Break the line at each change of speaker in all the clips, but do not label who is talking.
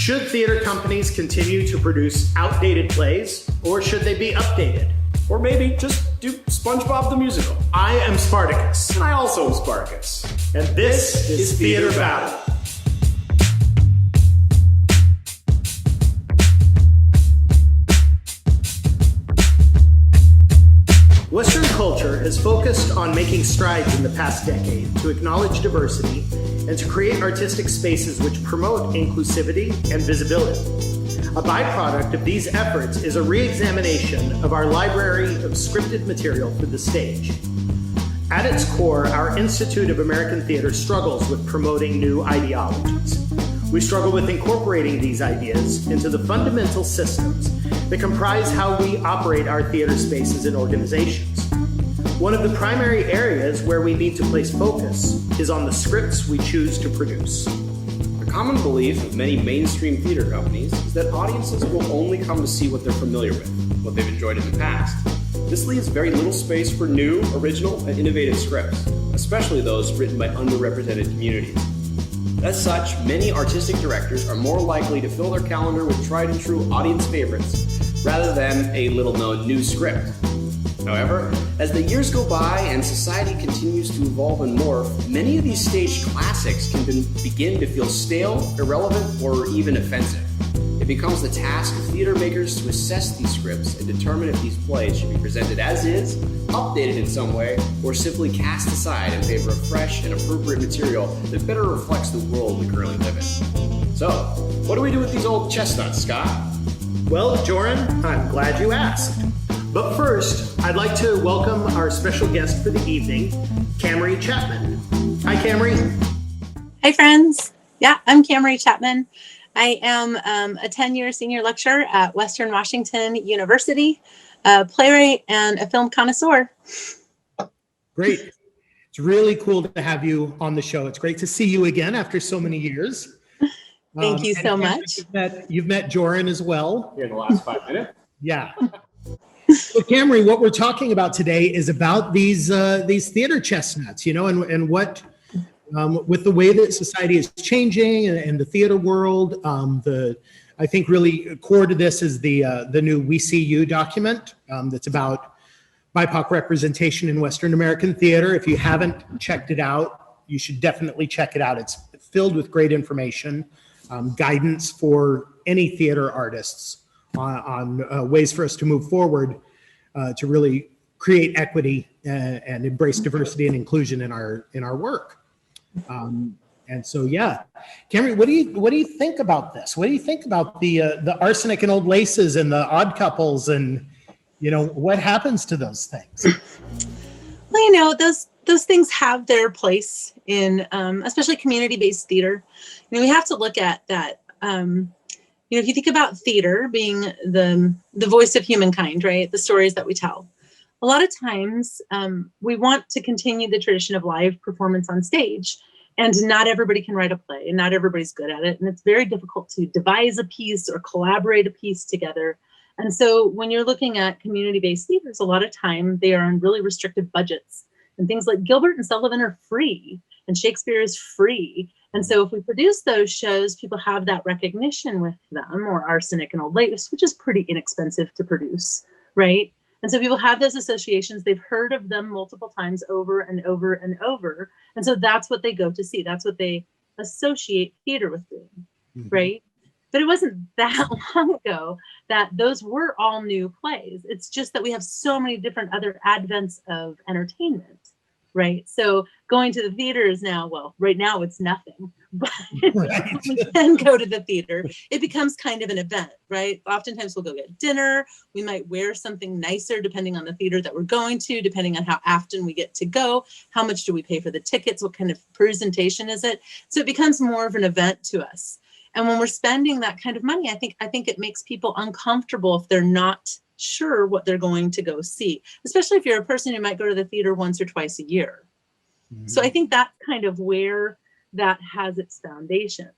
Should theater companies continue to produce outdated plays, or should they be updated?
Or maybe just do SpongeBob the Musical.
I am Spartacus.
And I also am Spartacus.
And this is Theater Battle. Western culture has focused on making strides in the past decade to acknowledge diversity and to create artistic spaces which promote inclusivity and visibility. A byproduct of these efforts is a re-examination of our library of scripted material for the stage. At its core, our Institute of American Theater struggles with promoting new ideologies. We struggle with incorporating these ideas into the fundamental systems that comprise how we operate our theater spaces and organizations. One of the primary areas where we need to place focus is on the scripts we choose to produce.
The common belief of many mainstream theater companies is that audiences will only come to see what they're familiar with, what they've enjoyed in the past. This leaves very little space for new, original, and innovative scripts, especially those written by underrepresented communities. As such, many artistic directors are more likely to fill their calendar with tried and true audience favorites rather than a little-known new script. However, as the years go by and society continues to evolve and morph, many of these stage classics can begin to feel stale, irrelevant, or even offensive. It becomes the task of theater makers to assess these scripts and determine if these plays should be presented as is, updated in some way, or simply cast aside in favor of fresh and appropriate material that better reflects the world we currently live in. So, what do we do with these old chestnuts, Scott?
Well, Joren, I'm glad you asked. But first, I'd like to welcome our special guest for the evening, Kamarie Chapman. Hi, Kamarie.
Hi, friends. Yeah, I'm Kamarie Chapman. I am a 10-year senior lecturer at Western Washington University, a playwright and a film connoisseur.
Great. It's really cool to have you on the show. It's great to see you again after so many years.
Thank you so much.
You've met Joren as well.
Here in the last 5 minutes.
Yeah. So, Kamarie, what we're talking about today is about these theater chestnuts, you know, and what with the way that society is changing and the theater world. I think really core to this is the new We See You document that's about BIPOC representation in Western American theater. If you haven't checked it out, you should definitely check it out. It's filled with great information, guidance for any theater artists on ways for us to move forward to really create equity and embrace diversity and inclusion in our work. And so, yeah, Kamarie, what do you think about this? What do you think about the arsenic and old laces and the odd couples, and you know what happens to those things?
Well, you know, those things have their place in especially community-based theater. You know, we have to look at that. You know, if you think about theater being the voice of humankind, right? The stories that we tell. A lot of times we want to continue the tradition of live performance on stage, and not everybody can write a play and not everybody's good at it. And it's very difficult to devise a piece or collaborate a piece together. And so when you're looking at community-based theaters, a lot of time they are on really restricted budgets, and things like Gilbert and Sullivan are free and Shakespeare is free. And so if we produce those shows, people have that recognition with them, or Arsenic and Old Lace, which is pretty inexpensive to produce, right? And so people have those associations. They've heard of them multiple times over and over and over. And so that's what they go to see. That's what they associate theater with doing, right? But it wasn't that long ago that those were all new plays. It's just that we have so many different other advents of entertainment, right? So going to the theater is now, well, right now it's nothing, but
Right.
when we can go to the theater, it becomes kind of an event, right? Oftentimes we'll go get dinner. We might wear something nicer depending on the theater that we're going to, depending on how often we get to go. How much do we pay for the tickets? What kind of presentation is it? So it becomes more of an event to us. And when we're spending that kind of money, I think it makes people uncomfortable if they're not sure what they're going to go see, especially if you're a person who might go to the theater once or twice a year. So I think that's kind of where that has its foundation.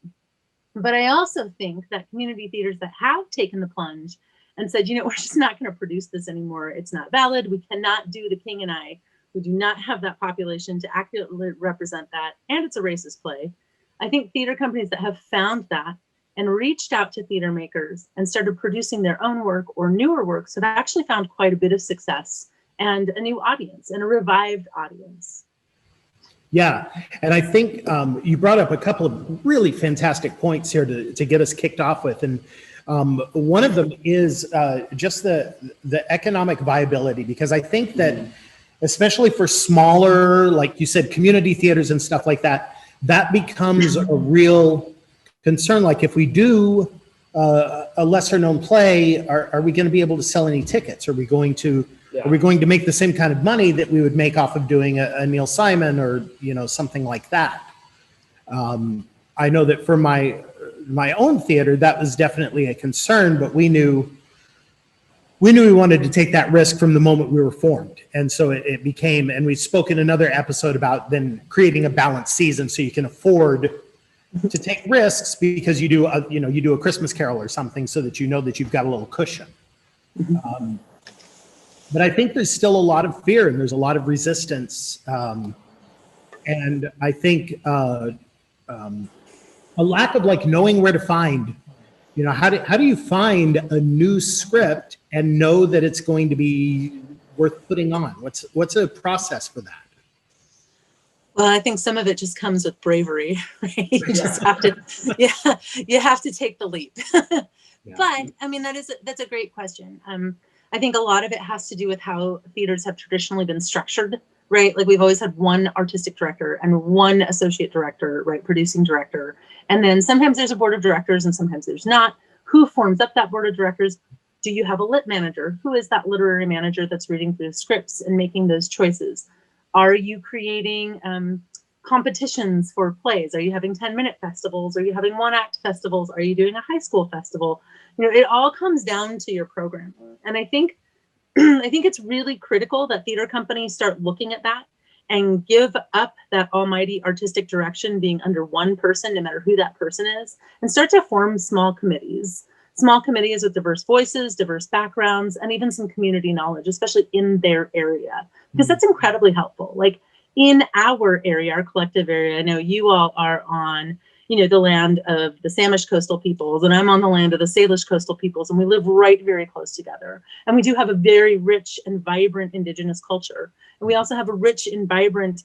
But I also think that community theaters that have taken the plunge and said, you know, we're just not going to produce this anymore. It's not valid. We cannot do The King and I. We do not have that population to accurately represent that. And it's a racist play. I think theater companies that have found that and reached out to theater makers and started producing their own work or newer works have actually found quite a bit of success and a new audience and a revived audience.
Yeah, and I think you brought up a couple of really fantastic points here to get us kicked off with, and one of them is just the economic viability, because I think that especially for smaller, like you said, community theaters and stuff like that, that becomes a real concern. Like if we do a lesser known play, are we going to be able to sell any tickets? Are we going to make the same kind of money that we would make off of doing a Neil Simon or, you know, something like that? I know that for my own theater, that was definitely a concern, but we knew we wanted to take that risk from the moment we were formed. And so it became, and we spoke in another episode about then creating a balanced season so you can afford to take risks, because you do a Christmas Carol or something so that you know that you've got a little cushion. But I think there's still a lot of fear and there's a lot of resistance. And I think a lack of like knowing where to find, you know, how do you find a new script and know that it's going to be worth putting on? What's a process for that?
Well, I think some of it just comes with bravery, right? You just have to, you have to take the leap. But I mean, that's a great question. I think a lot of it has to do with how theaters have traditionally been structured, right? Like we've always had one artistic director and one associate director, right? Producing director. And then sometimes there's a board of directors and sometimes there's not. Who forms up that board of directors? Do you have a lit manager? Who is that literary manager that's reading through the scripts and making those choices? Are you creating competitions for plays? Are you having 10-minute festivals? Are you having one-act festivals? Are you doing a high school festival? You know, it all comes down to your program. And I think it's really critical that theater companies start looking at that and give up that almighty artistic direction being under one person, no matter who that person is, and start to form small committees with diverse voices, diverse backgrounds, and even some community knowledge, especially in their area, because that's incredibly helpful. Like in our area, our collective area, I know you all are on, you know, the land of the Samish coastal peoples, and I'm on the land of the Salish coastal peoples, and we live right very close together. And we do have a very rich and vibrant indigenous culture. And we also have a rich and vibrant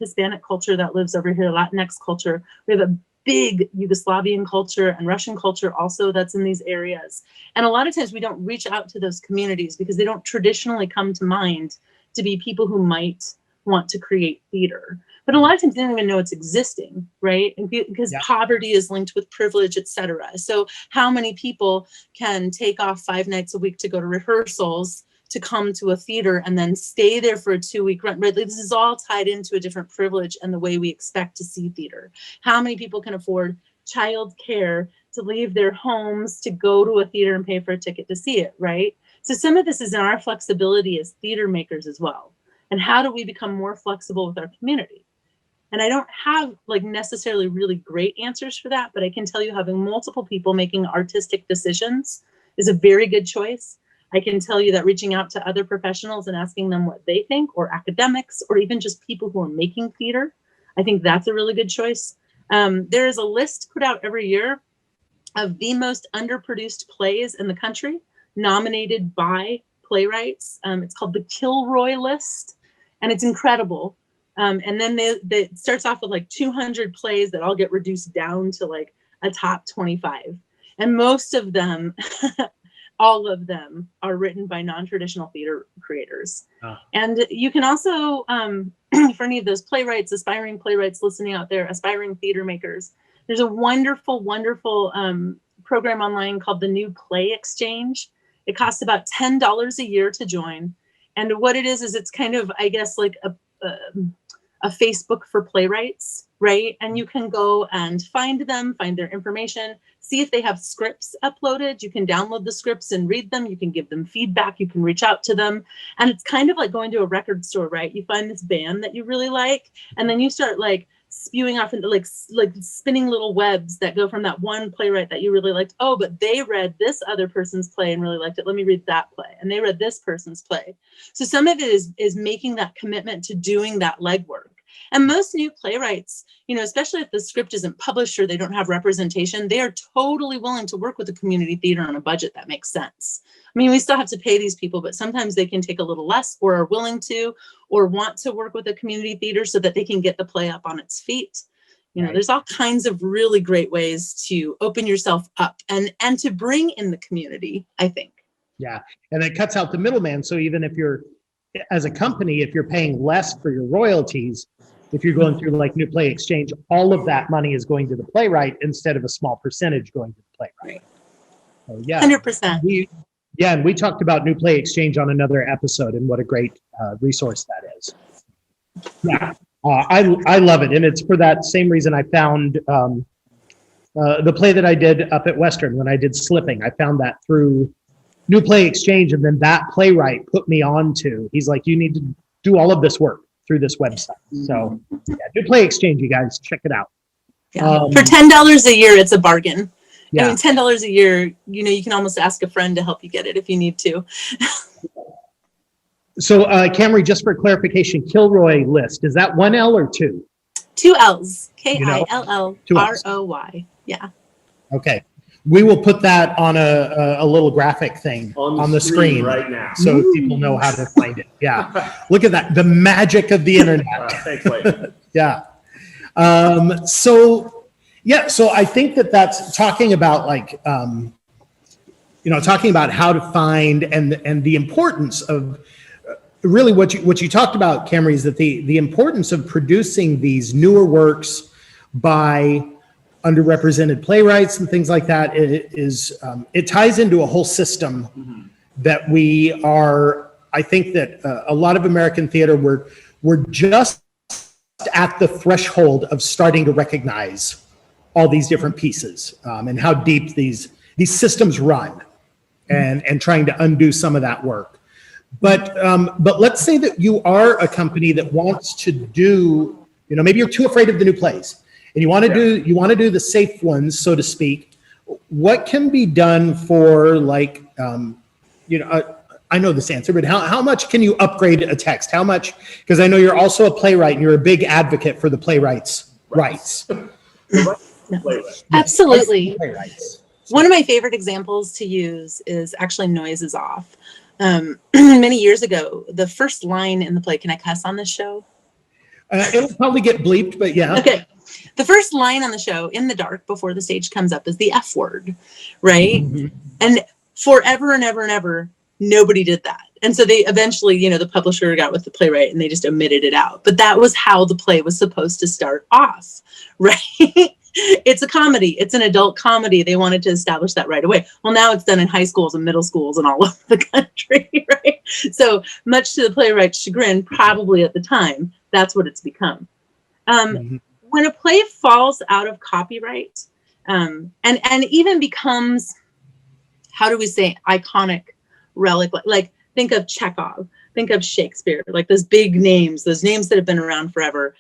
Hispanic culture that lives over here, Latinx culture. We have a big Yugoslavian culture and Russian culture also that's in these areas. And a lot of times we don't reach out to those communities because they don't traditionally come to mind to be people who might want to create theater. But a lot of times they don't even know it's existing, right? And because poverty is linked with privilege, et cetera. So how many people can take off 5 nights a week to go to rehearsals, to come to a theater and then stay there for a 2-week run, right? This is all tied into a different privilege and the way we expect to see theater. How many people can afford childcare to leave their homes to go to a theater and pay for a ticket to see it, right? So some of this is in our flexibility as theater makers as well. And how do we become more flexible with our community? And I don't have like necessarily really great answers for that, but I can tell you having multiple people making artistic decisions is a very good choice. I can tell you that reaching out to other professionals and asking them what they think, or academics, or even just people who are making theater, I think that's a really good choice. There is a list put out every year of the most underproduced plays in the country, nominated by playwrights. It's called the Kilroy list, and it's incredible. And then it starts off with like 200 plays that all get reduced down to like a top 25. And most of them, all of them are written by non-traditional theater creators. And you can also, for any of those playwrights, aspiring playwrights listening out there, aspiring theater makers, there's a wonderful, wonderful program online called the New Play Exchange. It costs about $10 a year to join. And what it is it's kind of, I guess, like a Facebook for playwrights, right? And you can go and find them, find their information, see if they have scripts uploaded. You can download the scripts and read them. You can give them feedback. You can reach out to them. And it's kind of like going to a record store, right? You find this band that you really like, and then you start like spewing off into like spinning little webs that go from that one playwright that you really liked. Oh, but they read this other person's play and really liked it. Let me read that play. And they read this person's play. So some of it is making that commitment to doing that legwork. And most new playwrights, especially if the script isn't published or they don't have representation, they are totally willing to work with a community theater on a budget that makes sense. I mean, we still have to pay these people, but sometimes they can take a little less or are willing to or want to work with a community theater so that they can get the play up on its feet. There's all kinds of really great ways to open yourself up and to bring in the community, I think.
Yeah, and it cuts out the middleman. So even if you're, as a company, if you're paying less for your royalties, if you're going through like New Play Exchange, all of that money is going to the playwright instead of a small percentage going to the playwright. So, yeah,
100%.
And we talked about New Play Exchange on another episode and what a great resource that is. Yeah. I love it, and it's for that same reason I found the play that I did up at Western when I did Slipping. I found that through New Play Exchange, and then that playwright put me on to. He's like, you need to do all of this work through this website. So, yeah, New Play Exchange, you guys check it out.
Yeah. For $10 a year, it's a bargain.
Yeah.
I mean, $10 a year, you can almost ask a friend to help you get it if you need to.
So, Kamarie, just for clarification, Kilroy list, is that one L or two?
Two L's. KILLROY. Yeah.
Okay. We will put that on a little graphic thing on the screen
right now,
so people know how to find it. Yeah. Look at that. The magic of the internet.
Thanks, Wade.
Yeah. So I think that's talking about like, talking about how to find and the importance of really what you talked about, Kamarie, is that the importance of producing these newer works by underrepresented playwrights and things like that it ties into a whole system that we are. I think that a lot of American theater we're just at the threshold of starting to recognize all these different pieces and how deep these systems run, and trying to undo some of that work. But let's say that you are a company that wants to do, maybe you're too afraid of the new plays, and you want to do the safe ones, so to speak. What can be done for like, I know this answer, but how much can you upgrade a text? How much? Because I know you're also a playwright and you're a big advocate for the playwrights' rights.
Absolutely.
Playwrights.
One of my favorite examples to use is actually Noise is Off. Many years ago, the first line in the play, can I cuss on this show?
It'll probably get bleeped, but yeah.
Okay. The first line on the show, in the dark before the stage comes up, is the F word, right? Mm-hmm. And forever and ever and ever, nobody did that. And so they eventually, the publisher got with the playwright and they just omitted it out. But that was how the play was supposed to start off, right? It's a comedy. It's an adult comedy. They wanted to establish that right away. Well, now it's done in high schools and middle schools and all over the country, right? So much to the playwright's chagrin, probably at the time, that's what it's become. When a play falls out of copyright and even becomes, how do we say, iconic relic, like think of Chekhov, think of Shakespeare, like those big names, those names that have been around forever.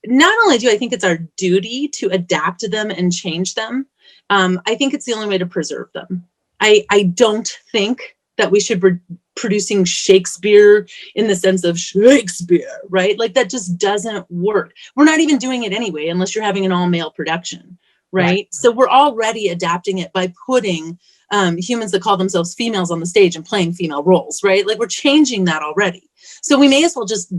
Not only do I think it's our duty to adapt them and change them, I think it's the only way to preserve them. I don't think that we should be producing Shakespeare in the sense of Shakespeare, right? Like that just doesn't work. We're not even doing it anyway, unless you're having an all-male production, right? So we're already adapting it by putting humans that call themselves females on the stage and playing female roles, right? Like we're changing that already. So we may as well just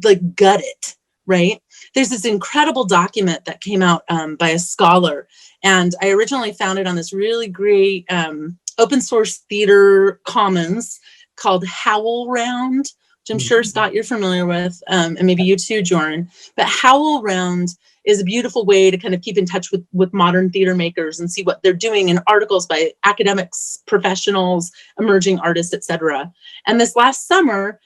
like gut it, right? There's this incredible document that came out by a scholar, and I originally found it on this really great open source theater commons called Howl Round, which I'm sure, Scott, you're familiar with, and maybe you too, Joren. But Howl Round is a beautiful way to kind of keep in touch with modern theater makers and see what they're doing in articles by academics, professionals, emerging artists, etc. And this last summer,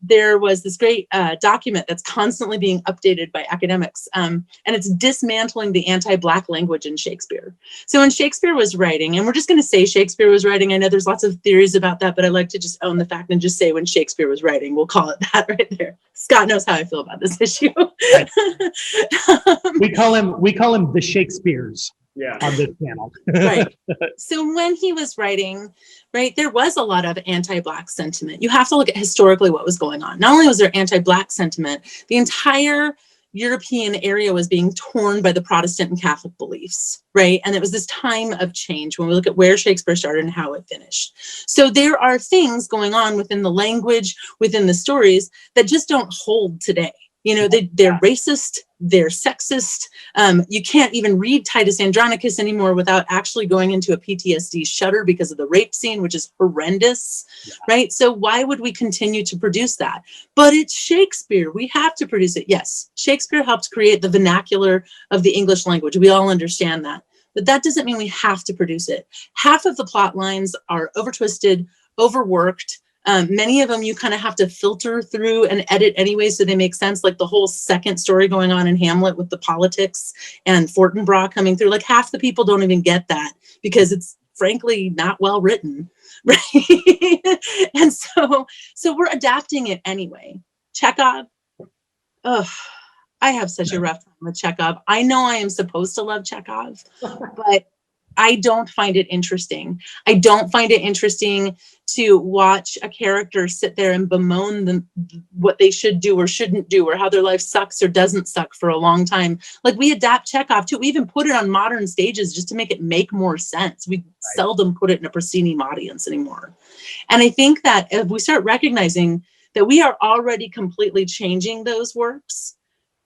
there was this great document that's constantly being updated by academics, and it's dismantling the anti-Black language in Shakespeare. So when Shakespeare was writing, and we're just going to say Shakespeare was writing, I know there's lots of theories about that, but I like to just own the fact and just say when Shakespeare was writing, we'll call it that right there. Scott knows how I feel about this issue.
Right. We call him the Shakespeares. Yeah. On this channel.
Right. So when he was writing, right, there was a lot of anti-Black sentiment. You have to look at historically what was going on. Not only was there anti-Black sentiment, the entire European area was being torn by the Protestant and Catholic beliefs, right? And it was this time of change when we look at where Shakespeare started and how it finished. So there are things going on within the language, within the stories that just don't hold today. You know, they're racist, they're sexist. You can't even read Titus Andronicus anymore without actually going into a PTSD shudder because of the rape scene, which is horrendous, right? So why would we continue to produce that? But it's Shakespeare. We have to produce it. Yes, Shakespeare helped create the vernacular of the English language. We all understand that. But that doesn't mean we have to produce it. Half of the plot lines are over-twisted, overworked. Many of them you kind of have to filter through and edit anyway so they make sense, like the whole second story going on in Hamlet with the politics and Fortinbras coming through. Like half the people don't even get that because it's frankly not well written, right? And so we're adapting it anyway. Chekhov, oh, I have such a rough time with Chekhov. I know I am supposed to love Chekhov, but I don't find it interesting. I don't find it interesting to watch a character sit there and bemoan what they should do or shouldn't do, or how their life sucks or doesn't suck for a long time. Like we adapt Chekhov too. We even put it on modern stages just to make it make more sense. We seldom put it in a proscenium audience anymore. And I think that if we start recognizing that we are already completely changing those works,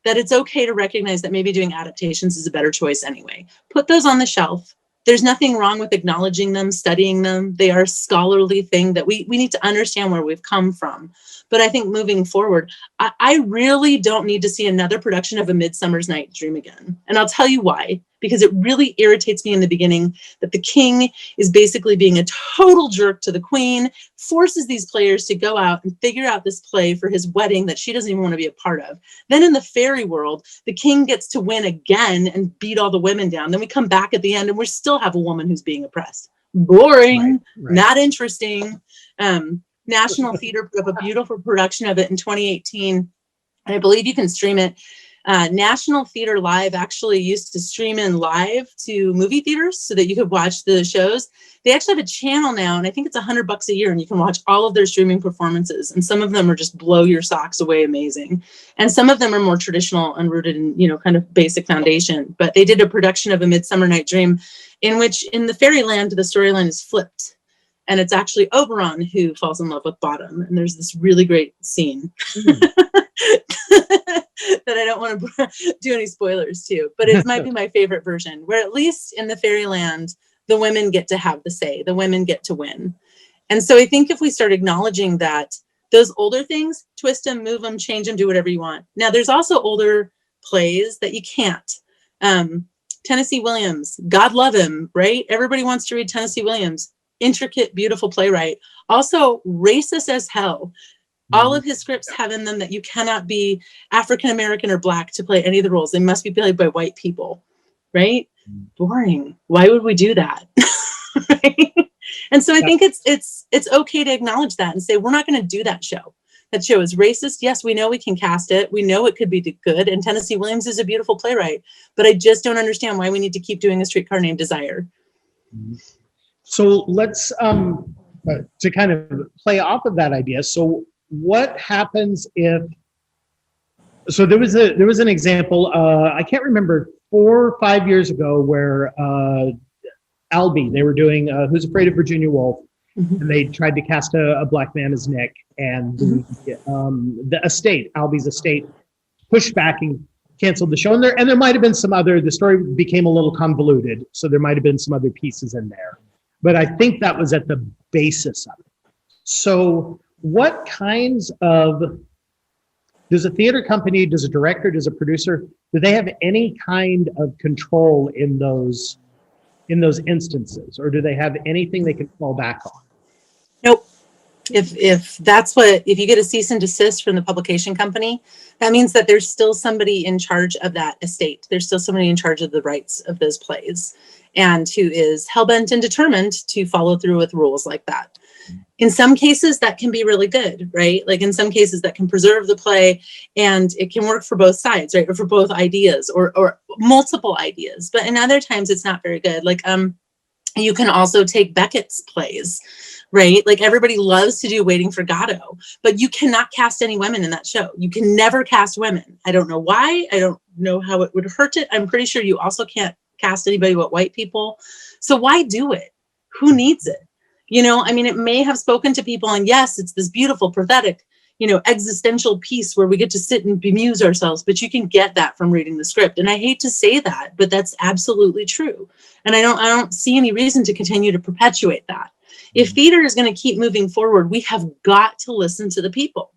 that it's okay to recognize that maybe doing adaptations is a better choice anyway. Put those on the shelf. There's nothing wrong with acknowledging them, studying them. They are a scholarly thing that we need to understand where we've come from. But I think moving forward, I really don't need to see another production of A Midsummer's Night's Dream again. And I'll tell you why. Because it really irritates me in the beginning that the king is basically being a total jerk to the queen, forces these players to go out and figure out this play for his wedding that she doesn't even want to be a part of. Then in the fairy world, the king gets to win again and beat all the women down. Then we come back at the end and we still have a woman who's being oppressed. Boring, right. Not interesting. National Theater put up a beautiful production of it in 2018. And I believe you can stream it. National Theater Live actually used to stream in live to movie theaters so that you could watch the shows. They actually have a channel now, and I think it's $100 a year, and you can watch all of their streaming performances. And some of them are just blow your socks away amazing. And some of them are more traditional and rooted in, you know, kind of basic foundation. But they did a production of A Midsummer Night's Dream in which in the fairyland, the storyline is flipped. And it's actually Oberon who falls in love with Bottom. And there's this really great scene that I don't want to do any spoilers to, but it might be my favorite version, where at least in the fairyland, the women get to have the say, the women get to win. And so I think if we start acknowledging that those older things, twist them, move them, change them, do whatever you want. Now there's also older plays that you can't. Tennessee Williams, God love him, right? Everybody wants to read Tennessee Williams. Intricate, beautiful playwright. Also racist as hell. All of his scripts have in them that you cannot be African-American or Black to play any of the roles. They must be played by white people, right? Boring. Why would we do that? Right? And so I think it's okay to acknowledge that and say, we're not going to do that show. That show is racist. Yes, we know we can cast it. We know it could be good. And Tennessee Williams is a beautiful playwright. But I just don't understand why we need to keep doing A Streetcar Named Desire.
So let's, to kind of play off of that idea. So what happens if, so there was an example, I can't remember, 4 or 5 years ago where Albee, they were doing Who's Afraid of Virginia Woolf, and they tried to cast a Black man as Nick, and the estate, Albee's estate, pushed back and canceled the show. And there might have been some other, the story became a little convoluted, so there might have been some other pieces in there. But I think that was at the basis of it. So what kinds of, does a theater company, does a director, does a producer, do they have any kind of control in those instances, or do they have anything they can fall back on?
Nope. If that's what, if you get a cease and desist from the publication company, that means that there's still somebody in charge of that estate. There's still somebody in charge of the rights of those plays, and who is hellbent and determined to follow through with rules like that. In some cases, that can be really good, right? Like in some cases that can preserve the play and it can work for both sides, right? Or for both ideas or multiple ideas. But in other times, it's not very good. Like You can also take Beckett's plays, right? Like everybody loves to do Waiting for Godot, but you cannot cast any women in that show. You can never cast women. I don't know why. I don't know how it would hurt it. I'm pretty sure you also can't cast anybody but white people. So why do it? Who needs it? You know, I mean, it may have spoken to people, and yes, it's this beautiful, prophetic, you know, existential piece where we get to sit and bemuse ourselves, but you can get that from reading the script. And I hate to say that, but that's absolutely true. And I don't see any reason to continue to perpetuate that. If theater is going to keep moving forward, we have got to listen to the people,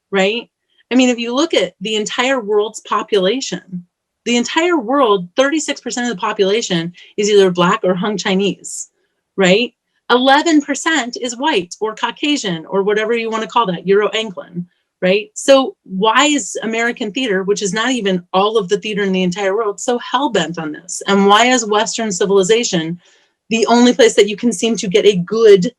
right? I mean, if you look at the entire world's population, the entire world, 36% of the population is either Black or Hung Chinese, right? 11% is white or Caucasian or whatever you want to call that, Euro-Anglan, right? So why is American theater, which is not even all of the theater in the entire world, so hell-bent on this? And why is Western civilization the only place that you can seem to get a good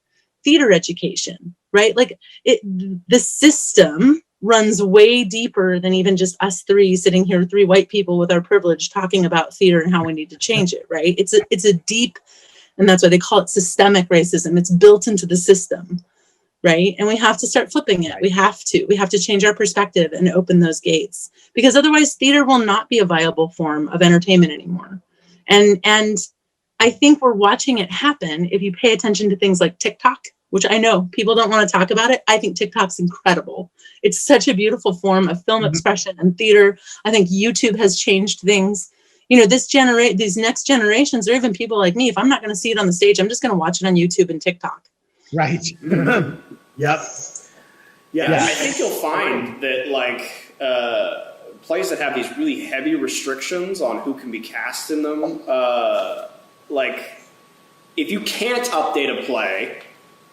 theater education, right? Like the system runs way deeper than even just us three sitting here, three white people with our privilege talking about theater and how we need to change it, right? It's a deep, and that's why they call it systemic racism. It's built into the system, right? And we have to start flipping it. We have to change our perspective and open those gates, because otherwise theater will not be a viable form of entertainment anymore. And I think we're watching it happen if you pay attention to things like TikTok, which I know people don't want to talk about it. I think TikTok's incredible. It's such a beautiful form of film expression and theater. I think YouTube has changed things. You know, these next generations, or even people like me, if I'm not going to see it on the stage, I'm just going to watch it on YouTube and TikTok.
Right.
Yep.
Yeah, I think you'll find that like plays that have these really heavy restrictions on who can be cast in them, like if you can't update a play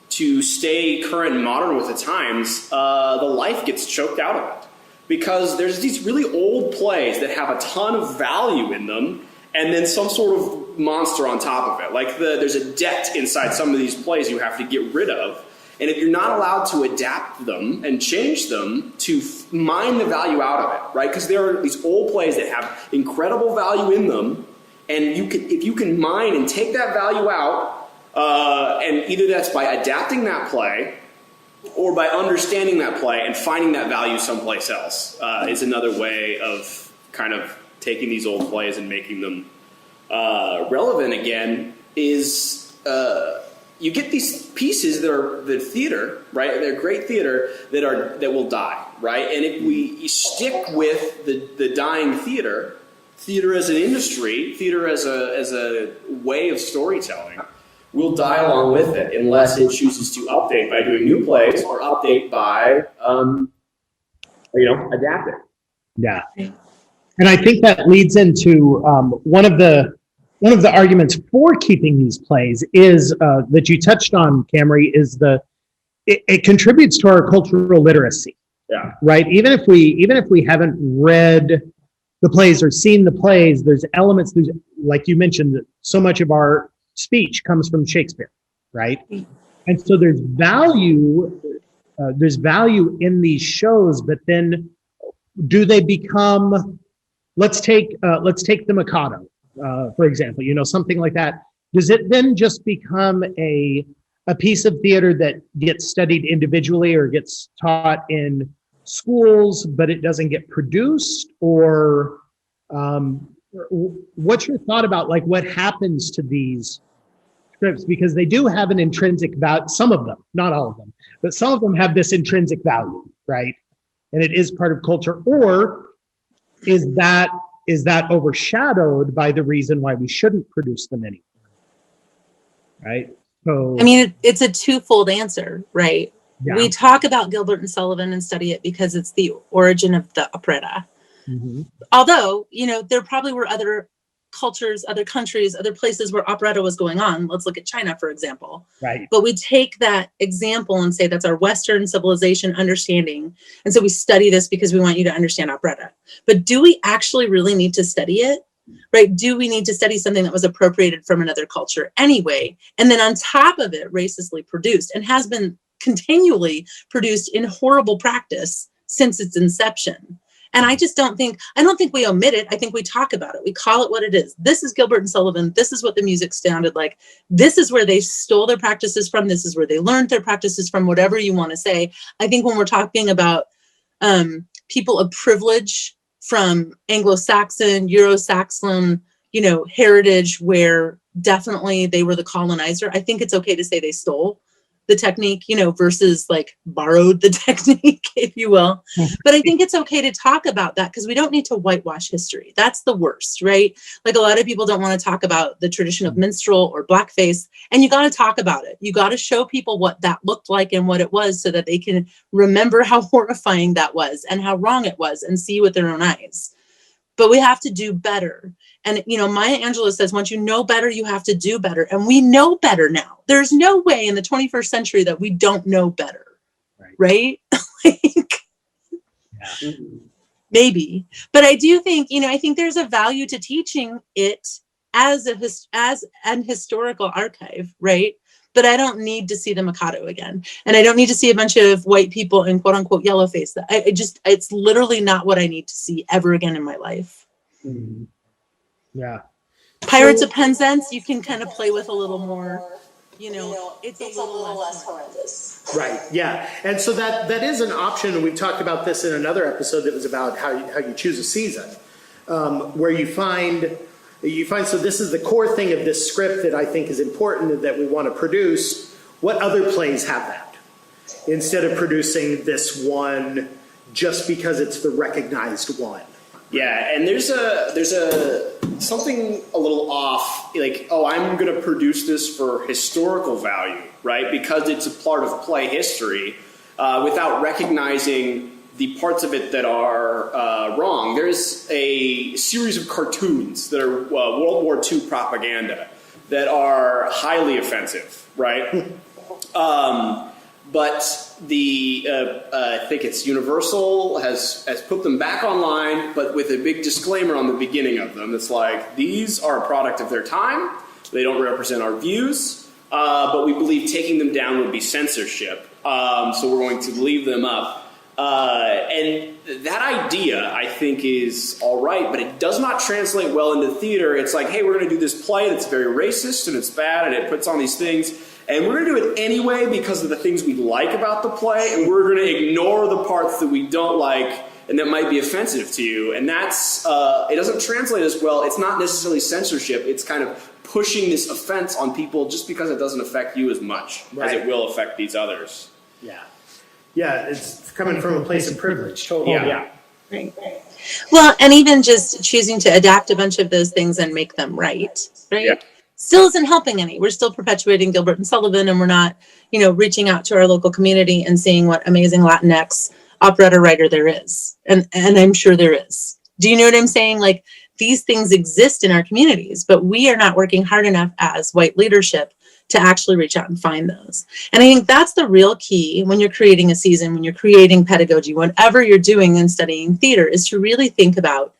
to stay current and modern with the times, the life gets choked out of it. Because there's these really old plays that have a ton of value in them, and then some sort of monster on top of it. Like there's a debt inside some of these plays you have to get rid of. And if you're not allowed to adapt them and change them to mine the value out of it, right? Because there are these old plays that have incredible value in them, and if you can mine and take that value out, and either that's by adapting that play or by understanding that play and finding that value someplace else, is another way of kind of taking these old plays and making them relevant again. Is you get these pieces that are the theater, right? They're great theater that will die, right? And if we stick with the dying theater as an industry, theater as a way of storytelling, will die along with it unless it chooses to update by doing new plays or update by, adapting.
Yeah. And I think that leads into one of the arguments for keeping these plays is that you touched on, Kamarie, is it contributes to our cultural literacy.
Yeah.
Right. Even if we haven't read the plays or seen the plays, there's elements, like you mentioned, so much of our speech comes from Shakespeare, right? And so there's value in these shows, but then do they become, let's take the Mikado, for example, something like that. Does it then just become a piece of theater that gets studied individually or gets taught in schools, but it doesn't get produced? Or what's your thought about like what happens to these scripts? Because they do have an intrinsic value, some of them, not all of them, but some of them have this intrinsic value, right? And it is part of culture. Or is that overshadowed by the reason why we shouldn't produce them anymore? Right? So
I mean, it's a twofold answer, right?
Yeah.
We talk about Gilbert and Sullivan and study it because it's the origin of the operetta.
Mm-hmm.
Although, there probably were other cultures, other countries, other places where operetta was going on. Let's look at China, for example.
Right.
But we take that example and say that's our Western civilization understanding. And so we study this because we want you to understand operetta. But do we actually really need to study it? Right? Do we need to study something that was appropriated from another culture anyway? And then on top of it, racistly produced and has been continually produced in horrible practice since its inception. And I don't think we omit it. I think we talk about it. We call it what it is. This is Gilbert and Sullivan. This is what the music sounded like. This is where they stole their practices from. This is where they learned their practices from, whatever you want to say. I think when we're talking about people of privilege from Anglo-Saxon, Euro-Saxon, heritage, where definitely they were the colonizer, I think it's okay to say they stole the technique, versus like borrowed the technique, if you will. But I think it's okay to talk about that, because we don't need to whitewash history. That's the worst, right? Like, a lot of people don't want to talk about the tradition of minstrel or blackface, and you got to talk about it. You got to show people what that looked like and what it was, so that they can remember how horrifying that was and how wrong it was, and see with their own eyes. But we have to do better. And, Maya Angelou says, once you know better, you have to do better. And we know better now. There's no way in the 21st century that we don't know better. Right? Maybe. But I do think, I think there's a value to teaching it as an historical archive, right? But I don't need to see the Mikado again. And I don't need to see a bunch of white people in quote unquote yellow face. It's literally not what I need to see ever again in my life.
Mm-hmm. Yeah.
Pirates of Penzance, you can kind of play with a little more, it's a little less horrendous.
Right. Yeah. And so that is an option. And we've talked about this in another episode that was about how you choose a season, where you find, so this is the core thing of this script that I think is important that we want to produce. What other plays have that? Instead of producing this one just because it's the recognized one.
Yeah, and there's something a little off, like, I'm going to produce this for historical value, right? Because it's a part of play history, without recognizing the parts of it that are wrong. There's a series of cartoons that are World War II propaganda that are highly offensive, right? But I think it's Universal has put them back online, but with a big disclaimer on the beginning of them. It's like, these are a product of their time. They don't represent our views, but we believe taking them down would be censorship. So we're going to leave them up. And that idea, I think, is all right, but it does not translate well into theater. It's like, hey, we're going to do this play that's very racist and it's bad and it puts on these things. And we're going to do it anyway because of the things we like about the play, and we're going to ignore the parts that we don't like and that might be offensive to you. And that's, it doesn't translate as well. It's not necessarily censorship. It's kind of pushing this offense on people just because it doesn't affect you as much as it will affect these others.
Yeah. Yeah, it's coming from a place of privilege.
Totally. Yeah.
Right. Well, and even just choosing to adapt a bunch of those things and make them right? Yeah. Still isn't helping any. We're still perpetuating Gilbert and Sullivan, and we're not, reaching out to our local community and seeing what amazing Latinx operetta writer there is. And I'm sure there is. Do you know what I'm saying? Like, these things exist in our communities, but we are not working hard enough as white leadership to actually reach out and find those. And I think that's the real key when you're creating a season, when you're creating pedagogy, whatever you're doing in studying theater, is to really think about,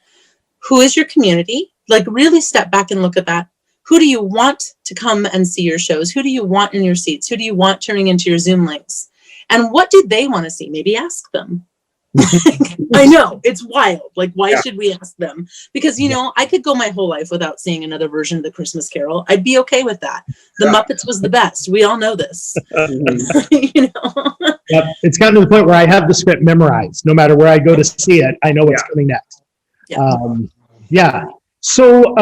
who is your community? Like, really step back and look at that. Who do you want to come and see your shows? Who do you want in your seats? Who do you want turning into your Zoom links? And what do they want to see? Maybe ask them. I know, it's wild. Like, why should we ask them? Because, I could go my whole life without seeing another version of the Christmas Carol. I'd be okay with that. The Muppets was the best. We all know this.
Yep. It's gotten to the point where I have the script memorized. No matter where I go to see it, I know what's coming next. So,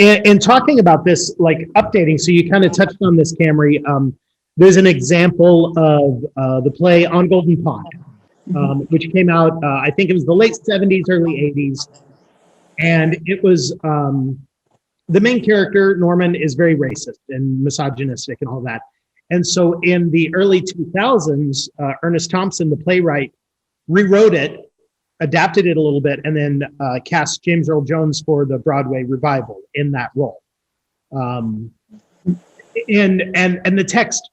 and talking about this, like updating, so you kind of touched on this, Kamarie. There's an example of the play On Golden Pond, which came out, I think it was the late 70s, early 80s. And it was, the main character, Norman, is very racist and misogynistic and all that. And so in the early 2000s, Ernest Thompson, the playwright, rewrote it, adapted it a little bit, and then cast James Earl Jones for the Broadway revival in that role. And the text,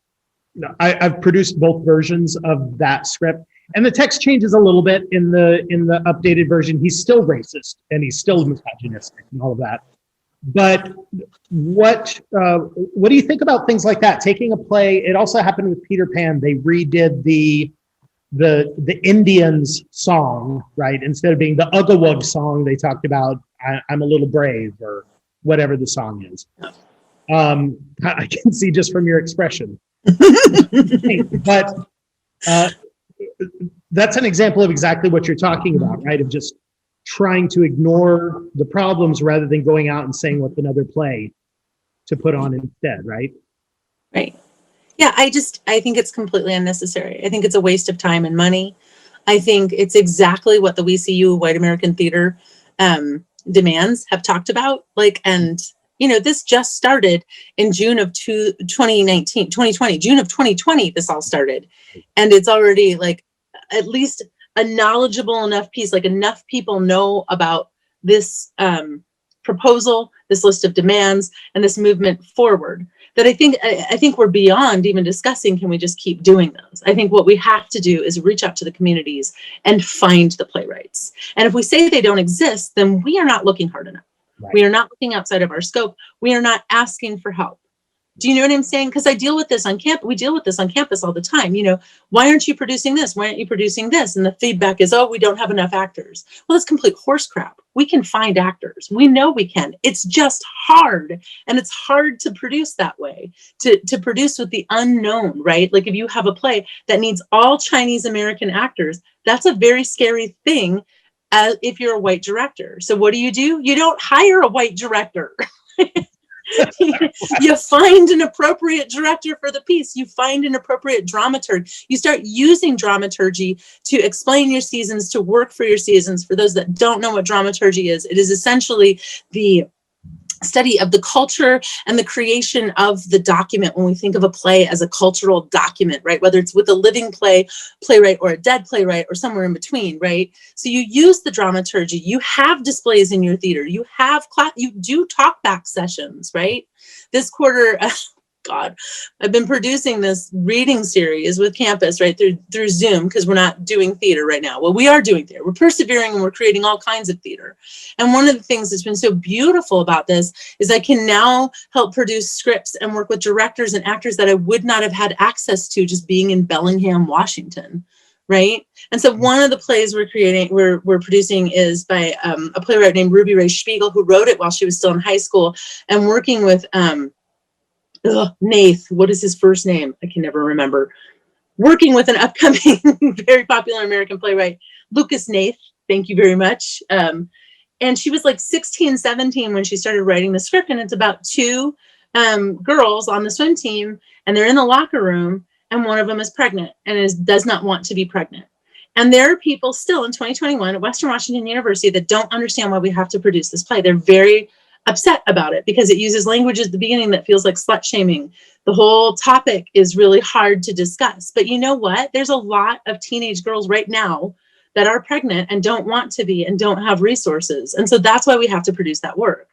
I've produced both versions of that script, and the text changes a little bit in the updated version. He's still racist and he's still misogynistic and all of that. But what do you think about things like that? Taking a play, it also happened with Peter Pan. They redid the the Indians song, right? Instead of being the Ugga song, they talked about I'm a little brave or whatever the song is. I can see just from your expression. But that's an example of exactly what you're talking about, right? Of just trying to ignore the problems rather than going out and saying what's another play to put on instead, right?
Right. Yeah, I think it's completely unnecessary. I think it's a waste of time and money. I think it's exactly what the WCU White American Theater demands have talked about. And this just started in June of 2020, June of 2020, this all started. And it's already at least a knowledgeable enough piece, enough people know about this proposal, this list of demands, and this movement forward, that I think we're beyond even discussing, can we just keep doing those? I think what we have to do is reach out to the communities and find the playwrights. And if we say they don't exist, then we are not looking hard enough. Right. We are not looking outside of our scope. We are not asking for help. Do you know what I'm saying? Because I deal with this on campus. We deal with this on campus all the time. Why aren't you producing this? Why aren't you producing this? And the feedback is, oh, we don't have enough actors. Well, it's complete horse crap. We can find actors. We know we can. It's just hard. And it's hard to produce that way, to produce with the unknown, right? If you have a play that needs all Chinese American actors, that's a very scary thing if you're a white director. So what do? You don't hire a white director. You find an appropriate director for the piece. You find an appropriate dramaturg. You start using dramaturgy to explain your seasons, to work for your seasons. For those that don't know what dramaturgy is, it is essentially the study of the culture and the creation of the document. When we think of a play as a cultural document, right? Whether it's with a living playwright or a dead playwright or somewhere in between, right? So you use the dramaturgy, you have displays in your theater, you have you do talk back sessions, right? This quarter, God, I've been producing this reading series with campus, right, through Zoom, because we're not doing theater right now. Well, we are doing theater. We're persevering and we're creating all kinds of theater. And one of the things that's been so beautiful about this is I can now help produce scripts and work with directors and actors that I would not have had access to just being in Bellingham, Washington. Right. And so one of the plays we're producing is by a playwright named Ruby Ray Spiegel, who wrote it while she was still in high school, and working with Nath, what is his first name? I can never remember. Working with an upcoming, very popular American playwright, Lucas Nath. Thank you very much. And she was 16, 17 when she started writing the script. And it's about two girls on the swim team, and they're in the locker room, and one of them is pregnant and does not want to be pregnant. And there are people still in 2021 at Western Washington University that don't understand why we have to produce this play. They're very upset about it because it uses language at the beginning that feels like slut shaming. The whole topic is really hard to discuss. But you know what? There's a lot of teenage girls right now that are pregnant and don't want to be and don't have resources. And so that's why we have to produce that work.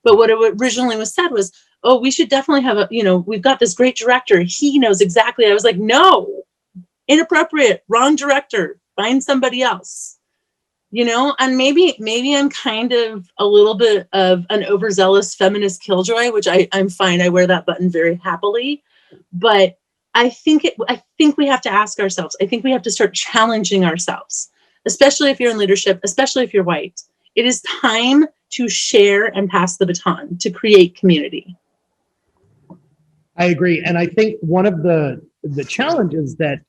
But what originally was said was, oh, we should definitely have we've got this great director. He knows exactly. I was like, no, inappropriate, wrong director, find somebody else. And maybe I'm kind of a little bit of an overzealous feminist killjoy, which I'm fine. I wear that button very happily. But I think we have to ask ourselves. I think we have to start challenging ourselves, especially if you're in leadership, especially if you're white. It is time to share and pass the baton, to create community.
I agree. And I think one of the challenges that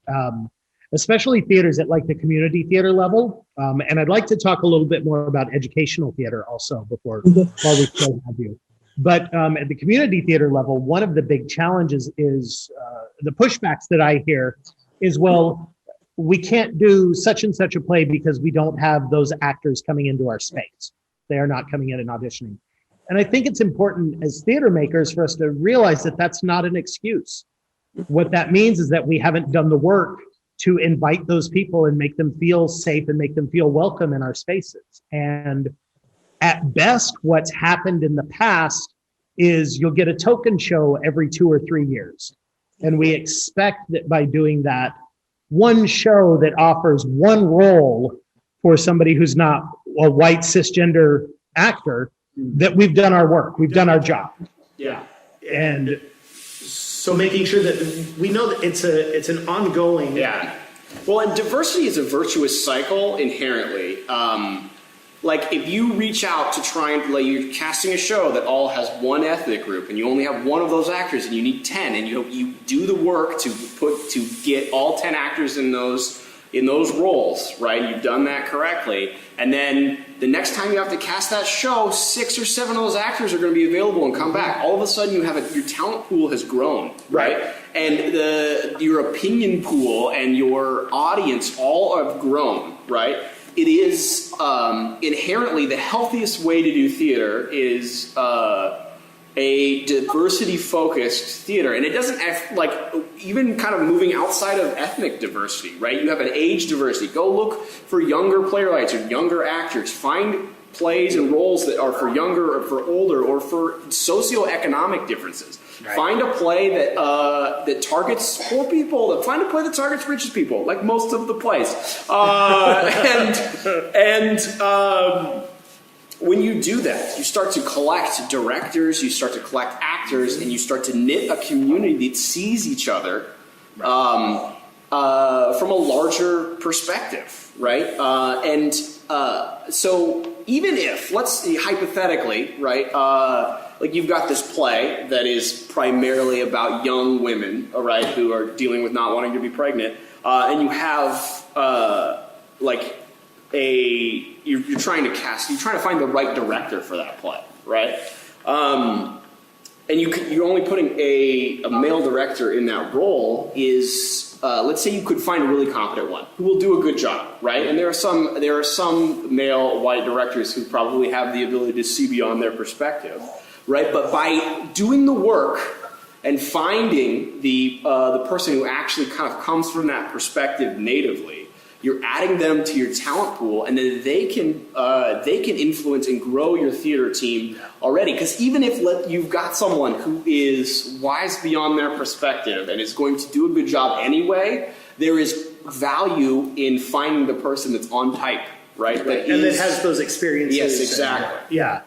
especially theaters at the community theater level. And I'd like to talk a little bit more about educational theater also while we still have you. But at the community theater level, one of the big challenges is the pushbacks that I hear is, well, we can't do such and such a play because we don't have those actors coming into our space. They are not coming in and auditioning. And I think it's important as theater makers for us to realize that that's not an excuse. What that means is that we haven't done the work to invite those people and make them feel safe and make them feel welcome in our spaces. And at best, what's happened in the past is you'll get a token show every 2 or 3 years. And we expect that by doing that, one show that offers one role for somebody who's not a white cisgender actor, that we've done our work, we've done our job.
Yeah.
And
so making sure that we know that it's an ongoing Well, and diversity is a virtuous cycle inherently. Like if you reach out to try and like you're casting a show that all has one ethnic group and you only have one of those actors and you need 10 and you do the work to get all 10 actors in those roles, right? You've done that correctly. And then the next time you have to cast that show, 6 or 7 of those actors are going to be available and come back. All of a sudden you have your talent pool has grown, right? And your opinion pool and your audience all have grown, right? It is inherently the healthiest way to do theater is a diversity-focused theater, and it doesn't like even kind of moving outside of ethnic diversity, right? You have an age diversity. Go look for younger playwrights or younger actors. Find plays and roles that are for younger or for older or for socioeconomic differences. Right. Find a play that targets poor people. Find a play that targets rich people, like most of the plays. When you do that, you start to collect directors, you start to collect actors, and you start to knit a community that sees each other from a larger perspective, right? So even if, let's say hypothetically, right, like you've got this play that is primarily about young women, all right, who are dealing with not wanting to be pregnant, and you have you're trying to find the right director for that play, right? And you're only putting a male director in that role is, let's say you could find a really competent one who will do a good job, right? And there are some male white directors who probably have the ability to see beyond their perspective, right? But by doing the work and finding the person who actually kind of comes from that perspective natively, you're adding them to your talent pool, and then they can influence and grow your theater team already. Because even if you've got someone who is wise beyond their perspective and is going to do a good job anyway, there is value in finding the person that's on type, right?
And that has those experiences.
Yes, exactly.
Yeah.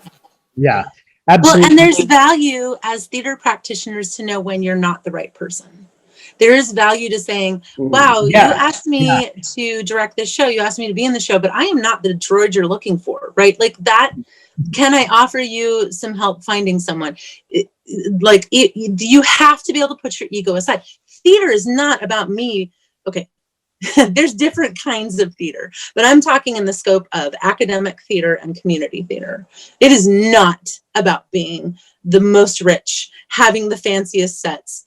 Absolutely. Well, and there's value as theater practitioners to know when you're not the right person. There is value to saying, wow, you asked me to direct this show, you asked me to be in the show, but I am not the droid you're looking for, right? Like that, can I offer you some help finding someone? You have to be able to put your ego aside. Theater is not about me. Okay, there's different kinds of theater, but I'm talking in the scope of academic theater and community theater. It is not about being the most rich, having the fanciest sets,